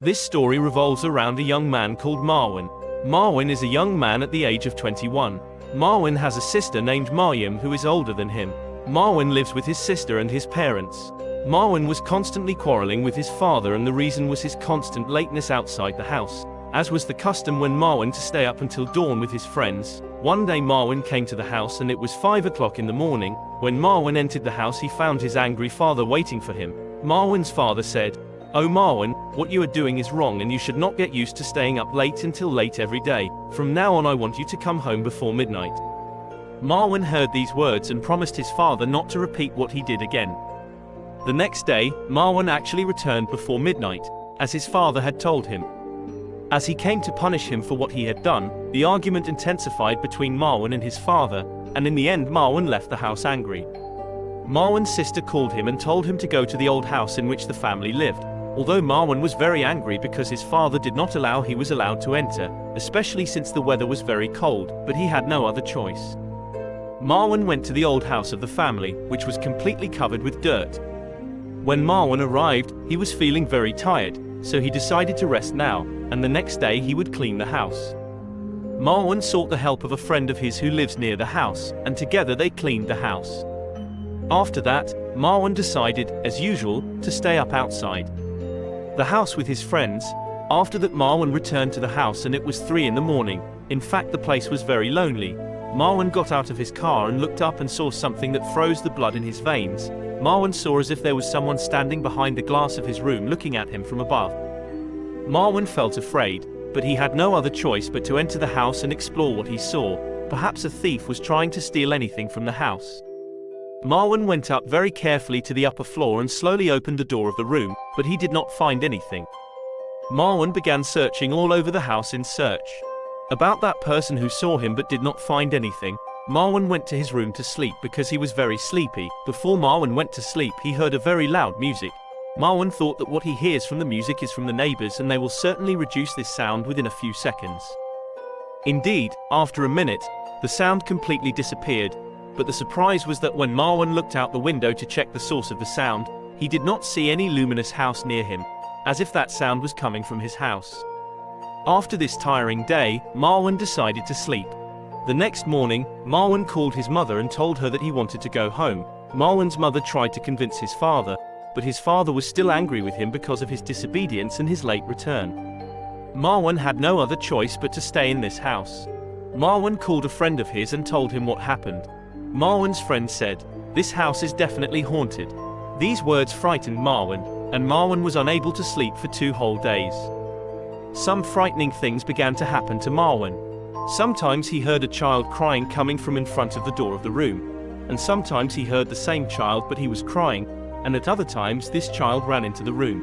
This story revolves around a young man called Marwan. Marwan is a young man at the age of 21. Marwan has a sister named Maryam who is older than him. Marwan lives with his sister and his parents. Marwan was constantly quarreling with his father, and the reason was his constant lateness outside the house. As was the custom when Marwan to stay up until dawn with his friends, one day Marwan came to the house and it was 5 o'clock in the morning. When Marwan entered the house, he found his angry father waiting for him. Marwan's father said, "Oh Marwan, what you are doing is wrong and you should not get used to staying up late until late every day. From now on I want you to come home before midnight." Marwan heard these words and promised his father not to repeat what he did again. The next day, Marwan actually returned before midnight, as his father had told him. As he came to punish him for what he had done, the argument intensified between Marwan and his father, and in the end Marwan left the house angry. Marwan's sister called him and told him to go to the old house in which the family lived. Although Marwan was very angry because his father did not allow he was allowed to enter, especially since the weather was very cold, but he had no other choice. Marwan went to the old house of the family, which was completely covered with dirt. When Marwan arrived, he was feeling very tired, so he decided to rest now, and the next day he would clean the house. Marwan sought the help of a friend of his who lives near the house, and together they cleaned the house. After that, Marwan decided, as usual, to stay up outside the house with his friends. After that, Marwan returned to the house and it was 3 in the morning. In fact, the place was very lonely. Marwan got out of his car and looked up and saw something that froze the blood in his veins. Marwan saw as if there was someone standing behind the glass of his room looking at him from above. Marwan felt afraid, but he had no other choice but to enter the house and explore what he saw. Perhaps a thief was trying to steal anything from the house. Marwan went up very carefully to the upper floor and slowly opened the door of the room, but he did not find anything. Marwan began searching all over the house in search about that person who saw him but did not find anything. Marwan went to his room to sleep because he was very sleepy. Before Marwan went to sleep, he heard a very loud music. Marwan thought that what he hears from the music is from the neighbors and they will certainly reduce this sound within a few seconds. Indeed, after a minute, the sound completely disappeared, but the surprise was that when Marwan looked out the window to check the source of the sound, he did not see any luminous house near him, as if that sound was coming from his house. After this tiring day, Marwan decided to sleep. The next morning, Marwan called his mother and told her that he wanted to go home. Marwan's mother tried to convince his father, but his father was still angry with him because of his disobedience and his late return. Marwan had no other choice but to stay in this house. Marwan called a friend of his and told him what happened. Marwan's friend said, "This house is definitely haunted." These words frightened Marwan, and Marwan was unable to sleep for 2 whole days. Some frightening things began to happen to Marwan. Sometimes he heard a child crying coming from in front of the door of the room, and sometimes he heard the same child but he was crying, and at other times this child ran into the room.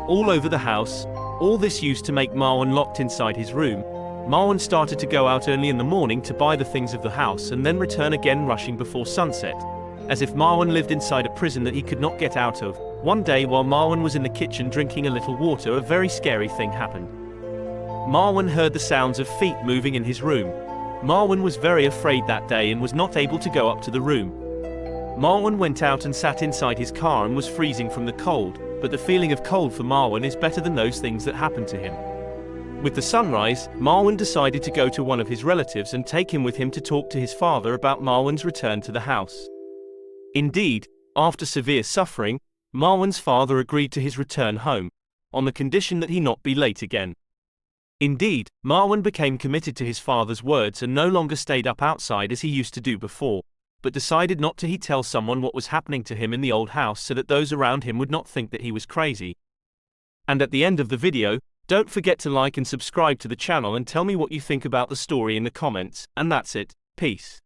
All over the house, all this used to make Marwan locked inside his room. Marwan started to go out early in the morning to buy the things of the house and then return again rushing before sunset, as if Marwan lived inside a prison that he could not get out of. One day while Marwan was in the kitchen drinking a little water, a very scary thing happened. Marwan heard the sounds of feet moving in his room. Marwan was very afraid that day and was not able to go up to the room. Marwan went out and sat inside his car and was freezing from the cold, but the feeling of cold for Marwan is better than those things that happened to him. With the sunrise, Marwan decided to go to one of his relatives and take him with him to talk to his father about Marwan's return to the house. Indeed, after severe suffering, Marwan's father agreed to his return home, on the condition that he not be late again. Indeed, Marwan became committed to his father's words and no longer stayed up outside as he used to do before, but decided not to tell someone what was happening to him in the old house so that those around him would not think that he was crazy. And at the end of the video, don't forget to like and subscribe to the channel and tell me what you think about the story in the comments, and that's it. Peace.